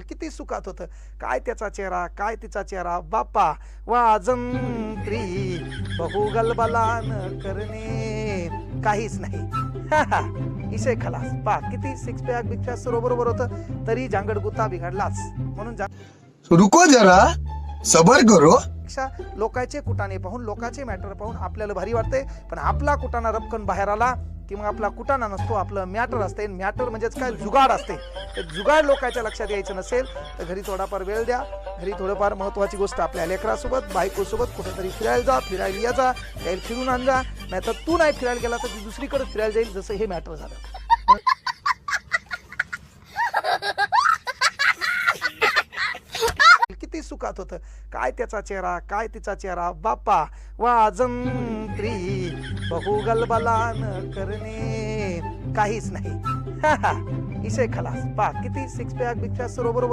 किती सुखात होतं. काय त्याचा चेहरा, काय तिचा चेहरा, बाप्पा वाजंत्री बहुगलबलान करणे काहीच नाही. इशे खलास पा किती सिक्स पॅक बिक्स सर्व बरोबर होतं तरी जांगड गुत्ता बिघडलाच. म्हणून रुको जरा सबर करो. पेक्षा लोकांचे कुटाणे पाहून लोकांचे मॅटर पाहून आपल्याला भारी वाटते. पण आपला कुटाणा रपकन बाहेर आला की मग आपला कुटाणा नसतो, आपलं मॅटर असते. मॅटर म्हणजेच काय, जुगाड असते. ते जुगाड लोकांच्या लक्षात यायचं नसेल तर घरी थोडाफार वेळ द्या. घरी थोडंफार महत्वाची गोष्ट आपल्या लेकरासोबत बायकोसोबत कुठेतरी फिरायला जा, फिरायला या जा, काही फिरून आण जा. नाहीतर तू नाही फिरायला गेला तर ती दुसरीकडे फिरायला जाईल, जसं हे मॅटर झालं. किती सुखात होतं. काय त्याचा चेहरा, काय तिचा चेहरा, बाप्पा वाजंत्री बहुगलबलान करणे काहीच नाही. इशे खलास पा किती सिक्स पॅक बिक्स सर्व बरोबर